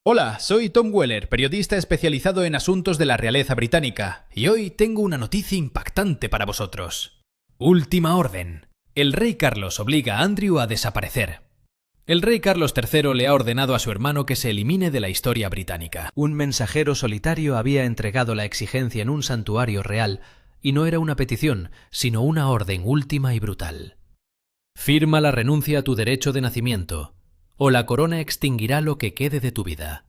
Hola, soy Tom Weller, periodista especializado en asuntos de la realeza británica, y hoy tengo una noticia impactante para vosotros. Última orden. El rey Carlos obliga a Andrew a desaparecer. El rey Carlos III le ha ordenado a su hermano que se elimine de la historia británica. Un mensajero solitario había entregado la exigencia en un santuario real, y no era una petición, sino una orden última y brutal. Firma la renuncia a tu derecho de nacimiento, o la corona extinguirá lo que quede de tu vida.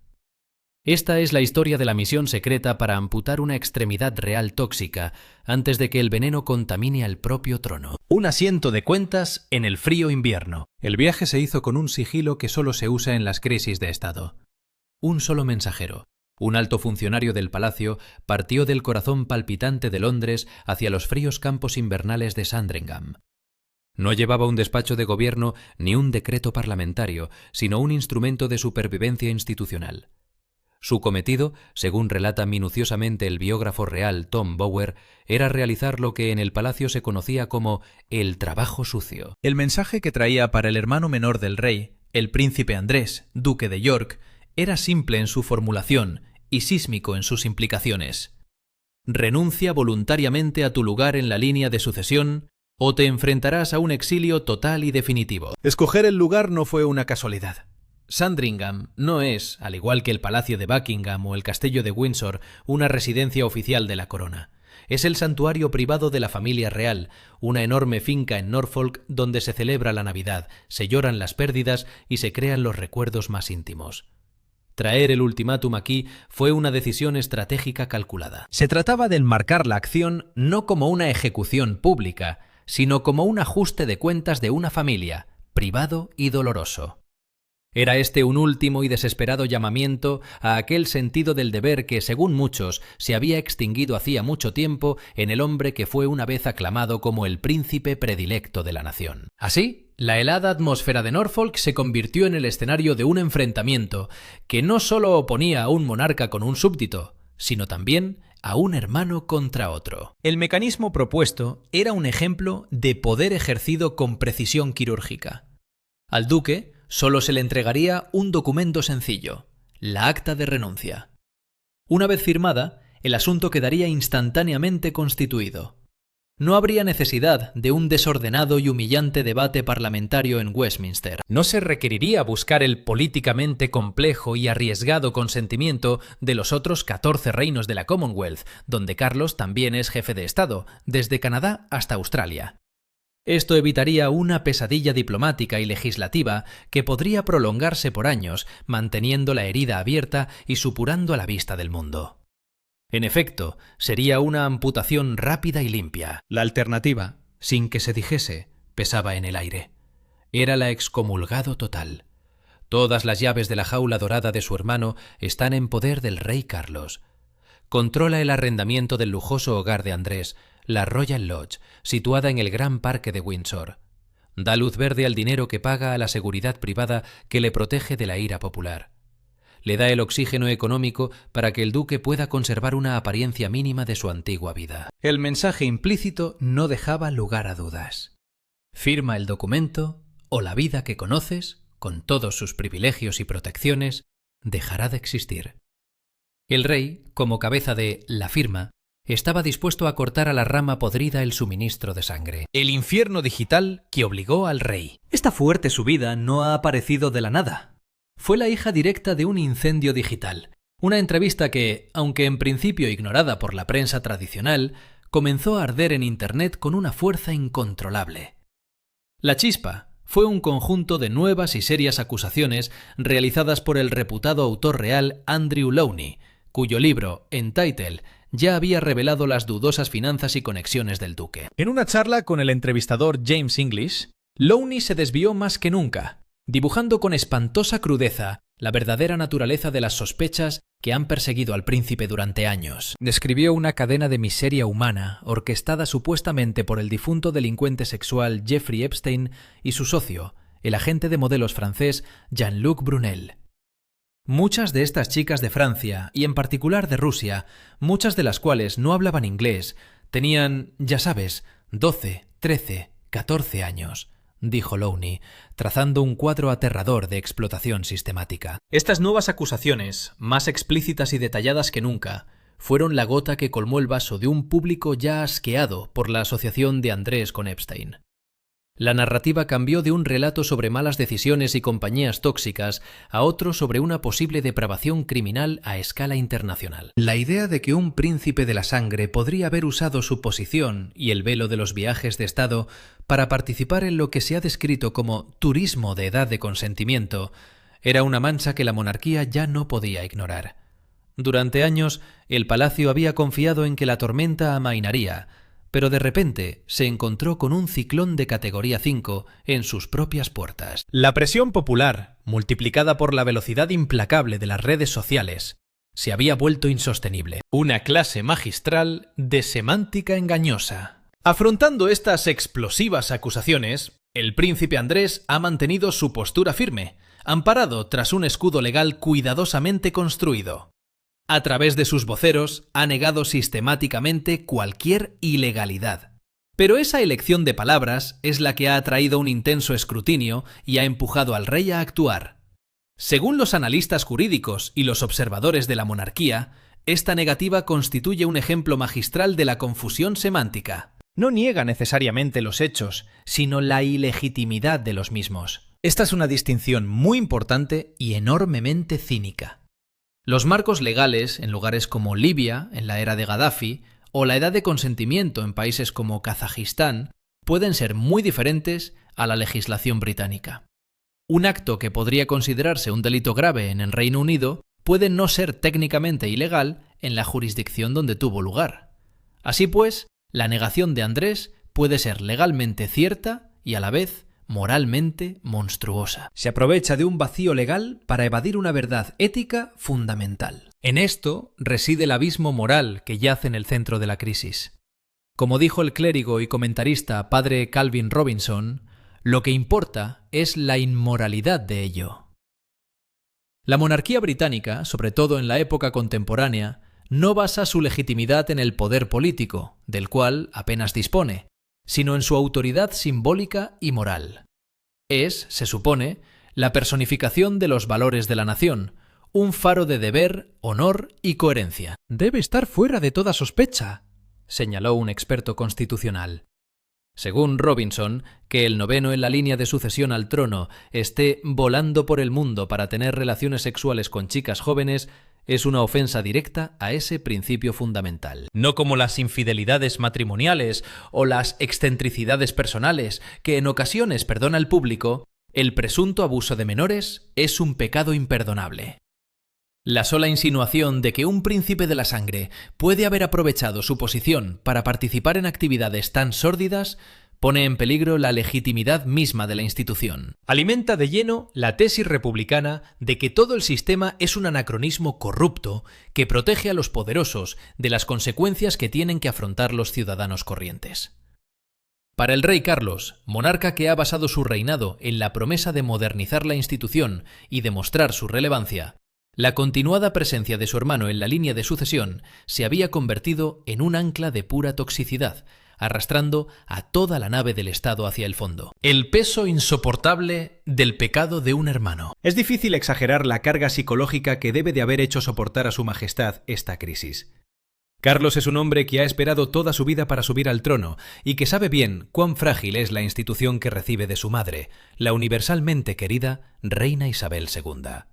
Esta es la historia de la misión secreta para amputar una extremidad real tóxica antes de que el veneno contamine al propio trono. Un asiento de cuentas en el frío invierno. El viaje se hizo con un sigilo que solo se usa en las crisis de Estado. Un solo mensajero, un alto funcionario del palacio, partió del corazón palpitante de Londres hacia los fríos campos invernales de Sandringham. No llevaba un despacho de gobierno ni un decreto parlamentario, sino un instrumento de supervivencia institucional. Su cometido, según relata minuciosamente el biógrafo real Tom Bower, era realizar lo que en el palacio se conocía como el trabajo sucio. El mensaje que traía para el hermano menor del rey, el príncipe Andrés, duque de York, era simple en su formulación y sísmico en sus implicaciones. Renuncia voluntariamente a tu lugar en la línea de sucesión o te enfrentarás a un exilio total y definitivo. Escoger el lugar no fue una casualidad. Sandringham no es, al igual que el Palacio de Buckingham o el Castillo de Windsor, una residencia oficial de la corona. Es el santuario privado de la familia real, una enorme finca en Norfolk donde se celebra la Navidad, se lloran las pérdidas y se crean los recuerdos más íntimos. Traer el ultimátum aquí fue una decisión estratégica calculada. Se trataba de enmarcar la acción no como una ejecución pública, sino como un ajuste de cuentas de una familia, privado y doloroso. Era este un último y desesperado llamamiento a aquel sentido del deber que, según muchos, se había extinguido hacía mucho tiempo en el hombre que fue una vez aclamado como el príncipe predilecto de la nación. Así, la helada atmósfera de Norfolk se convirtió en el escenario de un enfrentamiento que no solo oponía a un monarca con un súbdito, sino también a un hermano contra otro. El mecanismo propuesto era un ejemplo de poder ejercido con precisión quirúrgica. Al duque solo se le entregaría un documento sencillo, la acta de renuncia. Una vez firmada, el asunto quedaría instantáneamente constituido. No habría necesidad de un desordenado y humillante debate parlamentario en Westminster. No se requeriría buscar el políticamente complejo y arriesgado consentimiento de los otros 14 reinos de la Commonwealth, donde Carlos también es jefe de Estado, desde Canadá hasta Australia. Esto evitaría una pesadilla diplomática y legislativa que podría prolongarse por años, manteniendo la herida abierta y supurando a la vista del mundo. En efecto, sería una amputación rápida y limpia. La alternativa, sin que se dijese, pesaba en el aire. Era la excomulgado total. Todas las llaves de la jaula dorada de su hermano están en poder del rey Carlos. Controla el arrendamiento del lujoso hogar de Andrés, la Royal Lodge, situada en el Gran Parque de Windsor. Da luz verde al dinero que paga a la seguridad privada que le protege de la ira popular. Le da el oxígeno económico para que el duque pueda conservar una apariencia mínima de su antigua vida. El mensaje implícito no dejaba lugar a dudas. Firma el documento o la vida que conoces, con todos sus privilegios y protecciones, dejará de existir. El rey, como cabeza de la firma, estaba dispuesto a cortar a la rama podrida el suministro de sangre. El infierno digital que obligó al rey. Esta fuerte subida no ha aparecido de la nada. Fue la hija directa de un incendio digital. Una entrevista que, aunque en principio ignorada por la prensa tradicional, comenzó a arder en Internet con una fuerza incontrolable. La chispa fue un conjunto de nuevas y serias acusaciones realizadas por el reputado autor real Andrew Lowney, cuyo libro, Entitled, ya había revelado las dudosas finanzas y conexiones del duque. En una charla con el entrevistador James English, Lowney se desvió más que nunca, dibujando con espantosa crudeza la verdadera naturaleza de las sospechas que han perseguido al príncipe durante años. Describió una cadena de miseria humana orquestada supuestamente por el difunto delincuente sexual Jeffrey Epstein y su socio, el agente de modelos francés Jean-Luc Brunel. Muchas de estas chicas de Francia, y en particular de Rusia, muchas de las cuales no hablaban inglés, tenían, ya sabes, 12, 13, 14 años. dijo Lowney, trazando un cuadro aterrador de explotación sistemática. Estas nuevas acusaciones, más explícitas y detalladas que nunca, fueron la gota que colmó el vaso de un público ya asqueado por la asociación de Andrés con Epstein. La narrativa cambió de un relato sobre malas decisiones y compañías tóxicas a otro sobre una posible depravación criminal a escala internacional. La idea de que un príncipe de la sangre podría haber usado su posición y el velo de los viajes de Estado para participar en lo que se ha descrito como turismo de edad de consentimiento era una mancha que la monarquía ya no podía ignorar. Durante años, el palacio había confiado en que la tormenta amainaría, pero de repente se encontró con un ciclón de categoría 5 en sus propias puertas. La presión popular, multiplicada por la velocidad implacable de las redes sociales, se había vuelto insostenible. Una clase magistral de semántica engañosa. Afrontando estas explosivas acusaciones, el príncipe Andrés ha mantenido su postura firme, amparado tras un escudo legal cuidadosamente construido. A través de sus voceros, ha negado sistemáticamente cualquier ilegalidad. Pero esa elección de palabras es la que ha atraído un intenso escrutinio y ha empujado al rey a actuar. Según los analistas jurídicos y los observadores de la monarquía, esta negativa constituye un ejemplo magistral de la confusión semántica. No niega necesariamente los hechos, sino la ilegitimidad de los mismos. Esta es una distinción muy importante y enormemente cínica. Los marcos legales en lugares como Libia, en la era de Gaddafi, o la edad de consentimiento en países como Kazajistán, pueden ser muy diferentes a la legislación británica. Un acto que podría considerarse un delito grave en el Reino Unido puede no ser técnicamente ilegal en la jurisdicción donde tuvo lugar. Así pues, la negación de Andrés puede ser legalmente cierta y a la vez moralmente monstruosa. Se aprovecha de un vacío legal para evadir una verdad ética fundamental. En esto reside el abismo moral que yace en el centro de la crisis. Como dijo el clérigo y comentarista padre Calvin Robinson, lo que importa es la inmoralidad de ello. La monarquía británica, sobre todo en la época contemporánea, no basa su legitimidad en el poder político, del cual apenas dispone, sino en su autoridad simbólica y moral. Es, se supone, la personificación de los valores de la nación, un faro de deber, honor y coherencia. Debe estar fuera de toda sospecha, señaló un experto constitucional. Según Robinson, que el noveno en la línea de sucesión al trono esté volando por el mundo para tener relaciones sexuales con chicas jóvenes es una ofensa directa a ese principio fundamental. No como las infidelidades matrimoniales o las excentricidades personales, que en ocasiones perdona el público, el presunto abuso de menores es un pecado imperdonable. La sola insinuación de que un príncipe de la sangre puede haber aprovechado su posición para participar en actividades tan sórdidas pone en peligro la legitimidad misma de la institución. Alimenta de lleno la tesis republicana de que todo el sistema es un anacronismo corrupto que protege a los poderosos de las consecuencias que tienen que afrontar los ciudadanos corrientes. Para el rey Carlos, monarca que ha basado su reinado en la promesa de modernizar la institución y demostrar su relevancia, la continuada presencia de su hermano en la línea de sucesión se había convertido en un ancla de pura toxicidad, arrastrando a toda la nave del Estado hacia el fondo. El peso insoportable del pecado de un hermano. Es difícil exagerar la carga psicológica que debe de haber hecho soportar a su majestad esta crisis. Carlos es un hombre que ha esperado toda su vida para subir al trono y que sabe bien cuán frágil es la institución que recibe de su madre, la universalmente querida Reina Isabel II.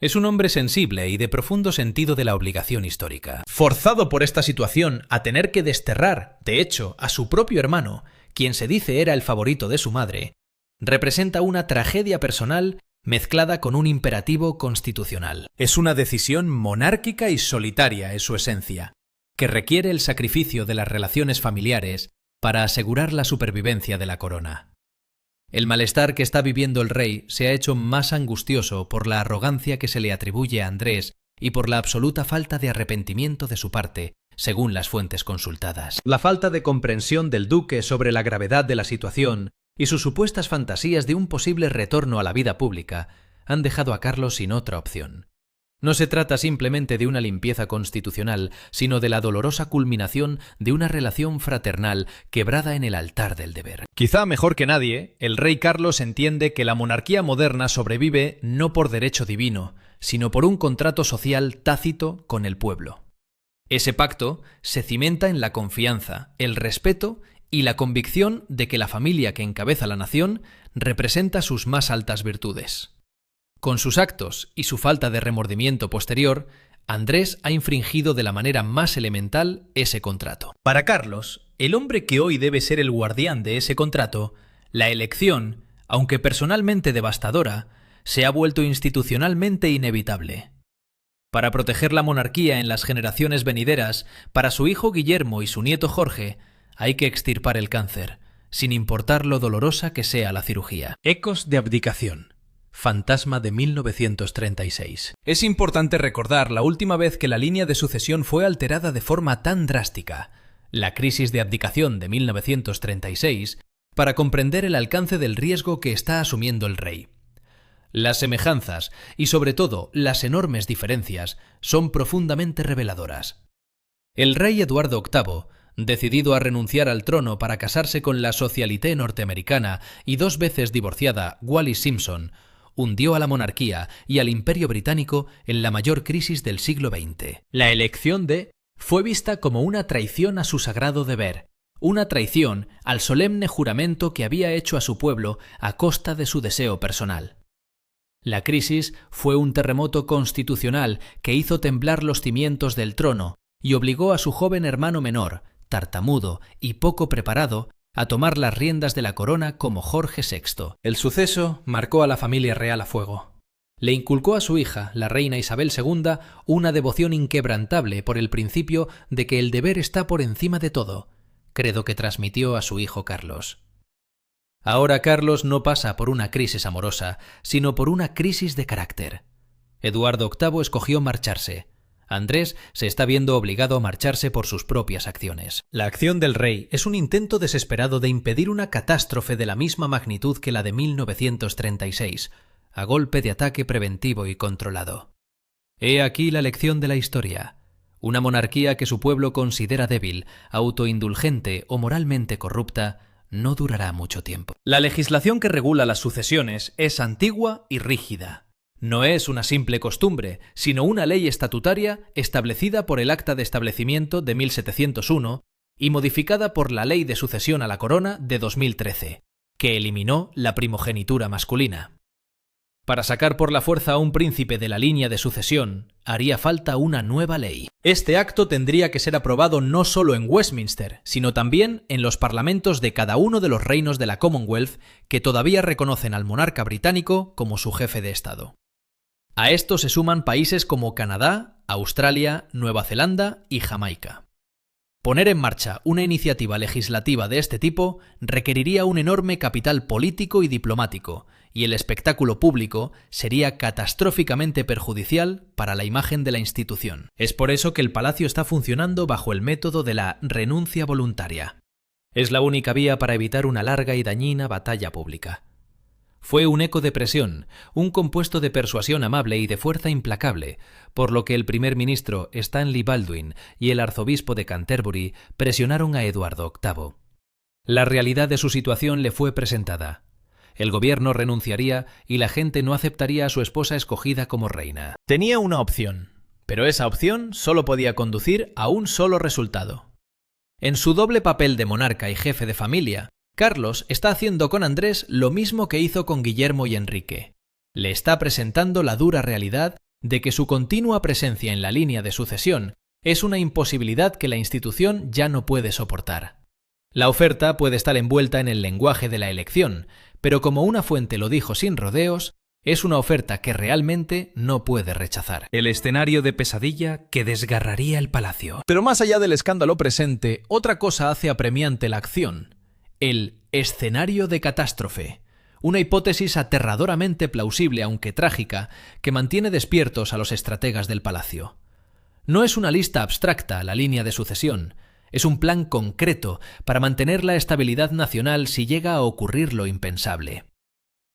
Es un hombre sensible y de profundo sentido de la obligación histórica. Forzado por esta situación a tener que desterrar, de hecho, a su propio hermano, quien se dice era el favorito de su madre, representa una tragedia personal mezclada con un imperativo constitucional. Es una decisión monárquica y solitaria en su esencia, que requiere el sacrificio de las relaciones familiares para asegurar la supervivencia de la corona. El malestar que está viviendo el rey se ha hecho más angustioso por la arrogancia que se le atribuye a Andrés y por la absoluta falta de arrepentimiento de su parte, según las fuentes consultadas. La falta de comprensión del duque sobre la gravedad de la situación y sus supuestas fantasías de un posible retorno a la vida pública han dejado a Carlos sin otra opción. No se trata simplemente de una limpieza constitucional, sino de la dolorosa culminación de una relación fraternal quebrada en el altar del deber. Quizá mejor que nadie, el rey Carlos entiende que la monarquía moderna sobrevive no por derecho divino, sino por un contrato social tácito con el pueblo. Ese pacto se cimenta en la confianza, el respeto y la convicción de que la familia que encabeza la nación representa sus más altas virtudes. Con sus actos y su falta de remordimiento posterior, Andrés ha infringido de la manera más elemental ese contrato. Para Carlos, el hombre que hoy debe ser el guardián de ese contrato, la elección, aunque personalmente devastadora, se ha vuelto institucionalmente inevitable. Para proteger la monarquía en las generaciones venideras, para su hijo Guillermo y su nieto Jorge, hay que extirpar el cáncer, sin importar lo dolorosa que sea la cirugía. Ecos de abdicación. Fantasma de 1936. Es importante recordar la última vez que la línea de sucesión fue alterada de forma tan drástica, la crisis de abdicación de 1936, para comprender el alcance del riesgo que está asumiendo el rey. Las semejanzas y, sobre todo, las enormes diferencias son profundamente reveladoras. El rey Eduardo VIII, decidido a renunciar al trono para casarse con la socialité norteamericana y 2 veces divorciada Wallis Simpson, hundió a la monarquía y al Imperio Británico en la mayor crisis del siglo XX. La elección fue vista como una traición a su sagrado deber, una traición al solemne juramento que había hecho a su pueblo a costa de su deseo personal. La crisis fue un terremoto constitucional que hizo temblar los cimientos del trono y obligó a su joven hermano menor, tartamudo y poco preparado, a tomar las riendas de la corona como Jorge VI. El suceso marcó a la familia real a fuego. Le inculcó a su hija, la reina Isabel II, una devoción inquebrantable por el principio de que el deber está por encima de todo, credo que transmitió a su hijo Carlos. Ahora Carlos no pasa por una crisis amorosa, sino por una crisis de carácter. Eduardo VIII escogió marcharse. Andrés se está viendo obligado a marcharse por sus propias acciones. La acción del rey es un intento desesperado de impedir una catástrofe de la misma magnitud que la de 1936, a golpe de ataque preventivo y controlado. He aquí la lección de la historia. Una monarquía que su pueblo considera débil, autoindulgente o moralmente corrupta, no durará mucho tiempo. La legislación que regula las sucesiones es antigua y rígida. No es una simple costumbre, sino una ley estatutaria establecida por el Acta de Establecimiento de 1701 y modificada por la Ley de Sucesión a la Corona de 2013, que eliminó la primogenitura masculina. Para sacar por la fuerza a un príncipe de la línea de sucesión, haría falta una nueva ley. Este acto tendría que ser aprobado no solo en Westminster, sino también en los parlamentos de cada uno de los reinos de la Commonwealth que todavía reconocen al monarca británico como su jefe de Estado. A esto se suman países como Canadá, Australia, Nueva Zelanda y Jamaica. Poner en marcha una iniciativa legislativa de este tipo requeriría un enorme capital político y diplomático, y el espectáculo público sería catastróficamente perjudicial para la imagen de la institución. Es por eso que el Palacio está funcionando bajo el método de la renuncia voluntaria. Es la única vía para evitar una larga y dañina batalla pública. Fue un eco de presión, un compuesto de persuasión amable y de fuerza implacable, por lo que el primer ministro Stanley Baldwin y el arzobispo de Canterbury presionaron a Eduardo VIII. La realidad de su situación le fue presentada. El gobierno renunciaría y la gente no aceptaría a su esposa escogida como reina. Tenía una opción, pero esa opción solo podía conducir a un solo resultado. En su doble papel de monarca y jefe de familia, Carlos está haciendo con Andrés lo mismo que hizo con Guillermo y Enrique. Le está presentando la dura realidad de que su continua presencia en la línea de sucesión es una imposibilidad que la institución ya no puede soportar. La oferta puede estar envuelta en el lenguaje de la elección, pero como una fuente lo dijo sin rodeos, es una oferta que realmente no puede rechazar. El escenario de pesadilla que desgarraría el palacio. Pero más allá del escándalo presente, otra cosa hace apremiante la acción. El escenario de catástrofe, una hipótesis aterradoramente plausible aunque trágica que mantiene despiertos a los estrategas del palacio. No es una lista abstracta la línea de sucesión, es un plan concreto para mantener la estabilidad nacional si llega a ocurrir lo impensable.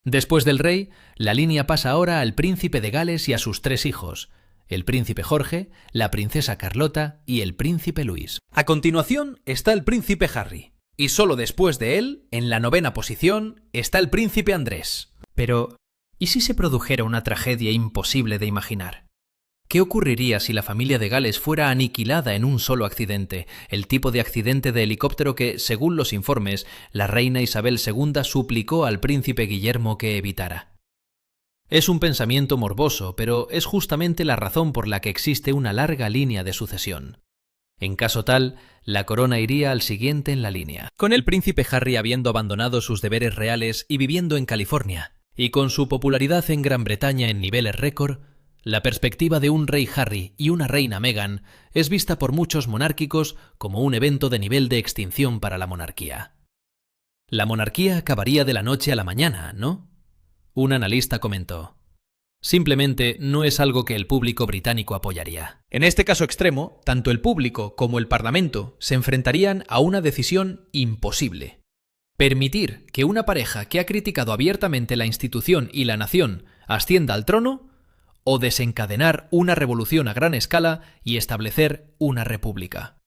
Después del rey, la línea pasa ahora al príncipe de Gales y a sus 3 hijos, el príncipe Jorge, la princesa Carlota y el príncipe Luis. A continuación está el príncipe Harry, y solo después de él, en la 9ª posición, está el príncipe Andrés. Pero, ¿y si se produjera una tragedia imposible de imaginar? ¿Qué ocurriría si la familia de Gales fuera aniquilada en un solo accidente, el tipo de accidente de helicóptero que, según los informes, la reina Isabel II suplicó al príncipe Guillermo que evitara? Es un pensamiento morboso, pero es justamente la razón por la que existe una larga línea de sucesión. En caso tal, la corona iría al siguiente en la línea. Con el príncipe Harry habiendo abandonado sus deberes reales y viviendo en California, y con su popularidad en Gran Bretaña en niveles récord, la perspectiva de un rey Harry y una reina Meghan es vista por muchos monárquicos como un evento de nivel de extinción para la monarquía. La monarquía acabaría de la noche a la mañana, ¿no? Un analista comentó: simplemente no es algo que el público británico apoyaría. En este caso extremo, tanto el público como el Parlamento se enfrentarían a una decisión imposible. Permitir que una pareja que ha criticado abiertamente la institución y la nación ascienda al trono, o desencadenar una revolución a gran escala y establecer una república.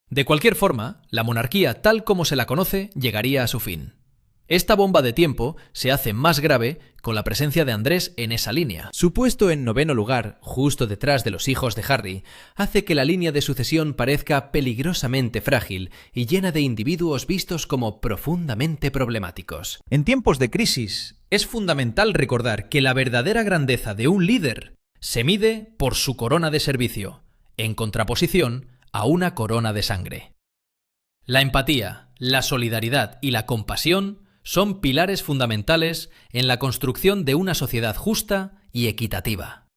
De cualquier forma, la monarquía tal como se la conoce llegaría a su fin. Esta bomba de tiempo se hace más grave con la presencia de Andrés en esa línea. Su puesto en 9º lugar, justo detrás de los hijos de Harry, hace que la línea de sucesión parezca peligrosamente frágil y llena de individuos vistos como profundamente problemáticos. En tiempos de crisis, es fundamental recordar que la verdadera grandeza de un líder se mide por su corona de servicio, en contraposición a una corona de sangre. La empatía, la solidaridad y la compasión son pilares fundamentales en la construcción de una sociedad justa y equitativa.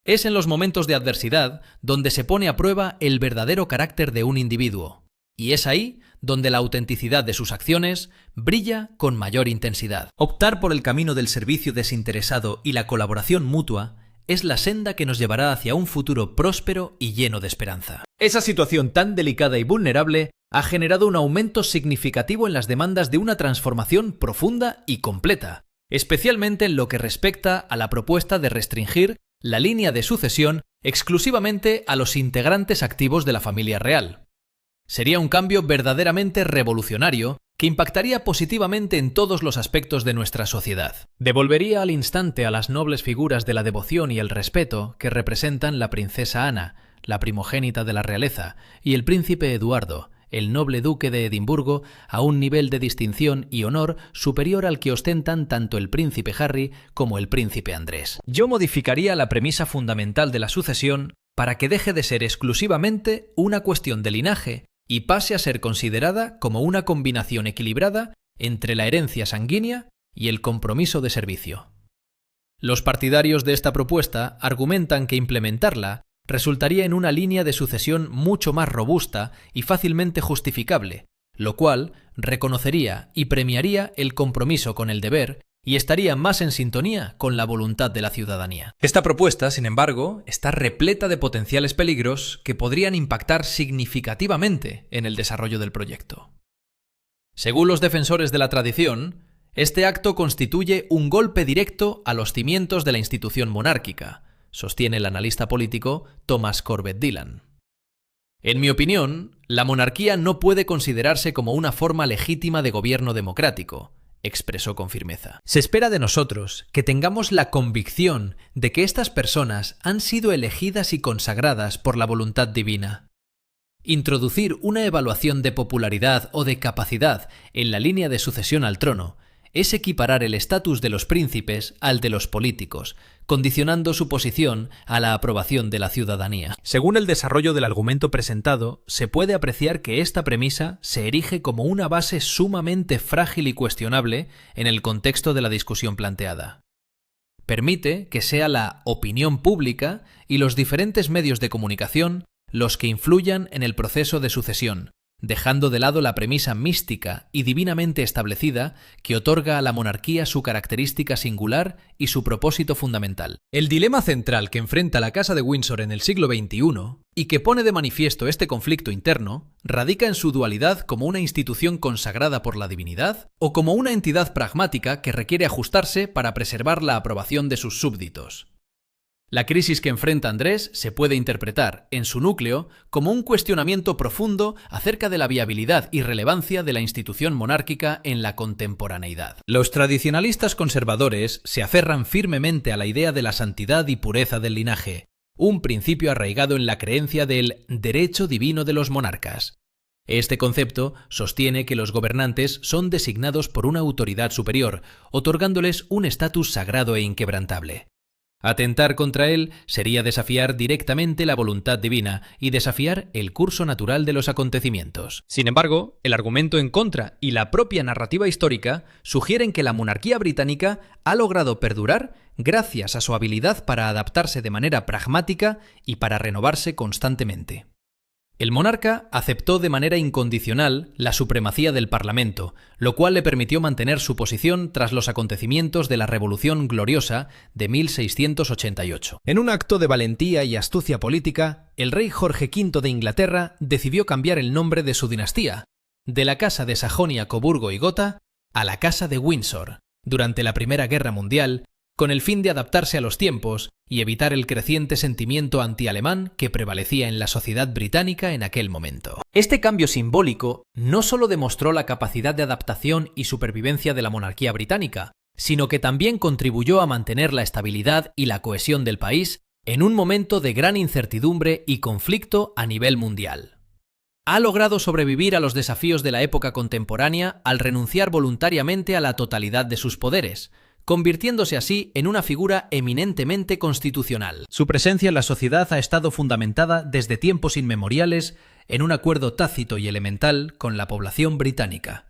Es en los momentos de adversidad donde se pone a prueba el verdadero carácter de un individuo, y es ahí donde la autenticidad de sus acciones brilla con mayor intensidad. Optar por el camino del servicio desinteresado y la colaboración mutua es la senda que nos llevará hacia un futuro próspero y lleno de esperanza. Esa situación tan delicada y vulnerable ha generado un aumento significativo en las demandas de una transformación profunda y completa, especialmente en lo que respecta a la propuesta de restringir la línea de sucesión exclusivamente a los integrantes activos de la familia real. Sería un cambio verdaderamente revolucionario que impactaría positivamente en todos los aspectos de nuestra sociedad. Devolvería al instante a las nobles figuras de la devoción y el respeto que representan la princesa Ana, la primogénita de la realeza, y el príncipe Eduardo, el noble duque de Edimburgo, a un nivel de distinción y honor superior al que ostentan tanto el príncipe Harry como el príncipe Andrés. Yo modificaría la premisa fundamental de la sucesión para que deje de ser exclusivamente una cuestión de linaje y pase a ser considerada como una combinación equilibrada entre la herencia sanguínea y el compromiso de servicio. Los partidarios de esta propuesta argumentan que implementarla resultaría en una línea de sucesión mucho más robusta y fácilmente justificable, lo cual reconocería y premiaría el compromiso con el deber y estaría más en sintonía con la voluntad de la ciudadanía. Esta propuesta, sin embargo, está repleta de potenciales peligros que podrían impactar significativamente en el desarrollo del proyecto. Según los defensores de la tradición, este acto constituye un golpe directo a los cimientos de la institución monárquica, sostiene el analista político Thomas Corbett Dillon. En mi opinión, la monarquía no puede considerarse como una forma legítima de gobierno democrático, expresó con firmeza. Se espera de nosotros que tengamos la convicción de que estas personas han sido elegidas y consagradas por la voluntad divina. Introducir una evaluación de popularidad o de capacidad en la línea de sucesión al trono es equiparar el estatus de los príncipes al de los políticos, condicionando su posición a la aprobación de la ciudadanía. Según el desarrollo del argumento presentado, se puede apreciar que esta premisa se erige como una base sumamente frágil y cuestionable en el contexto de la discusión planteada. Permite que sea la opinión pública y los diferentes medios de comunicación los que influyan en el proceso de sucesión, dejando de lado la premisa mística y divinamente establecida que otorga a la monarquía su característica singular y su propósito fundamental. El dilema central que enfrenta la Casa de Windsor en el siglo XXI, y que pone de manifiesto este conflicto interno, radica en su dualidad como una institución consagrada por la divinidad o como una entidad pragmática que requiere ajustarse para preservar la aprobación de sus súbditos. La crisis que enfrenta Andrés se puede interpretar, en su núcleo, como un cuestionamiento profundo acerca de la viabilidad y relevancia de la institución monárquica en la contemporaneidad. Los tradicionalistas conservadores se aferran firmemente a la idea de la santidad y pureza del linaje, un principio arraigado en la creencia del derecho divino de los monarcas. Este concepto sostiene que los gobernantes son designados por una autoridad superior, otorgándoles un estatus sagrado e inquebrantable. Atentar contra él sería desafiar directamente la voluntad divina y desafiar el curso natural de los acontecimientos. Sin embargo, el argumento en contra y la propia narrativa histórica sugieren que la monarquía británica ha logrado perdurar gracias a su habilidad para adaptarse de manera pragmática y para renovarse constantemente. El monarca aceptó de manera incondicional la supremacía del Parlamento, lo cual le permitió mantener su posición tras los acontecimientos de la Revolución Gloriosa de 1688. En un acto de valentía y astucia política, el rey Jorge V de Inglaterra decidió cambiar el nombre de su dinastía, de la Casa de Sajonia, Coburgo y Gotha, a la Casa de Windsor, durante la Primera Guerra Mundial, con el fin de adaptarse a los tiempos y evitar el creciente sentimiento antialemán que prevalecía en la sociedad británica en aquel momento. Este cambio simbólico no solo demostró la capacidad de adaptación y supervivencia de la monarquía británica, sino que también contribuyó a mantener la estabilidad y la cohesión del país en un momento de gran incertidumbre y conflicto a nivel mundial. Ha logrado sobrevivir a los desafíos de la época contemporánea al renunciar voluntariamente a la totalidad de sus poderes, convirtiéndose así en una figura eminentemente constitucional. Su presencia en la sociedad ha estado fundamentada desde tiempos inmemoriales en un acuerdo tácito y elemental con la población británica.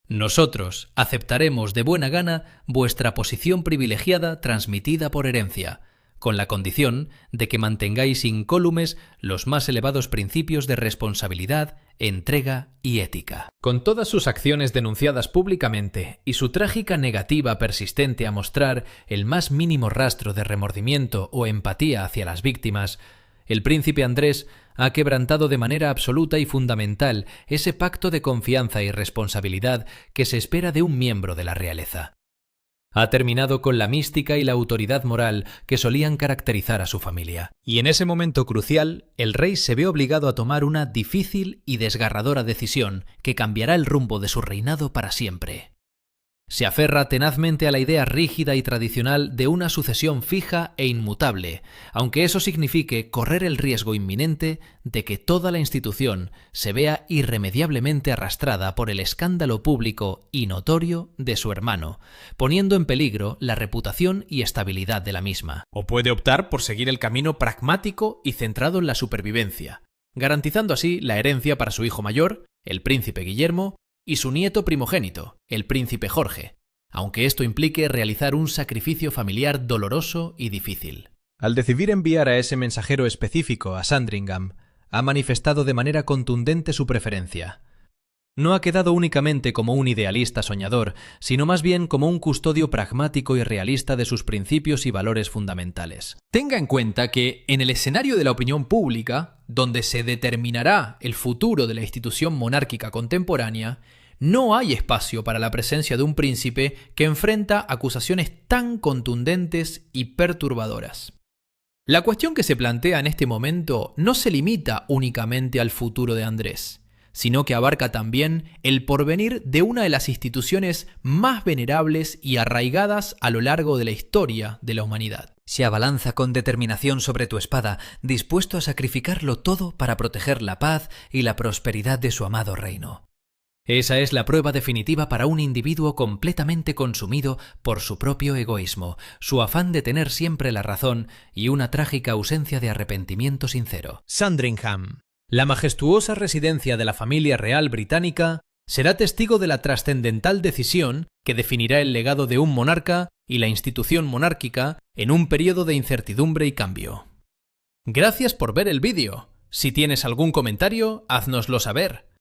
Nosotros aceptaremos de buena gana vuestra posición privilegiada transmitida por herencia, con la condición de que mantengáis incólumes los más elevados principios de responsabilidad, entrega y ética. Con todas sus acciones denunciadas públicamente y su trágica negativa persistente a mostrar el más mínimo rastro de remordimiento o empatía hacia las víctimas, el príncipe Andrés ha quebrantado de manera absoluta y fundamental ese pacto de confianza y responsabilidad que se espera de un miembro de la realeza. Ha terminado con la mística y la autoridad moral que solían caracterizar a su familia. Y en ese momento crucial, el rey se ve obligado a tomar una difícil y desgarradora decisión que cambiará el rumbo de su reinado para siempre. Se aferra tenazmente a la idea rígida y tradicional de una sucesión fija e inmutable, aunque eso signifique correr el riesgo inminente de que toda la institución se vea irremediablemente arrastrada por el escándalo público y notorio de su hermano, poniendo en peligro la reputación y estabilidad de la misma. O puede optar por seguir el camino pragmático y centrado en la supervivencia, garantizando así la herencia para su hijo mayor, el príncipe Guillermo, y su nieto primogénito, el príncipe Jorge, aunque esto implique realizar un sacrificio familiar doloroso y difícil. Al decidir enviar a ese mensajero específico a Sandringham, ha manifestado de manera contundente su preferencia. No ha quedado únicamente como un idealista soñador, sino más bien como un custodio pragmático y realista de sus principios y valores fundamentales. Tenga en cuenta que, en el escenario de la opinión pública, donde se determinará el futuro de la institución monárquica contemporánea, no hay espacio para la presencia de un príncipe que enfrenta acusaciones tan contundentes y perturbadoras. La cuestión que se plantea en este momento no se limita únicamente al futuro de Andrés, sino que abarca también el porvenir de una de las instituciones más venerables y arraigadas a lo largo de la historia de la humanidad. Se abalanza con determinación sobre tu espada, dispuesto a sacrificarlo todo para proteger la paz y la prosperidad de su amado reino. Esa es la prueba definitiva para un individuo completamente consumido por su propio egoísmo, su afán de tener siempre la razón y una trágica ausencia de arrepentimiento sincero. Sandringham, la majestuosa residencia de la familia real británica, será testigo de la trascendental decisión que definirá el legado de un monarca y la institución monárquica en un periodo de incertidumbre y cambio. Gracias por ver el vídeo. Si tienes algún comentario, háznoslo saber.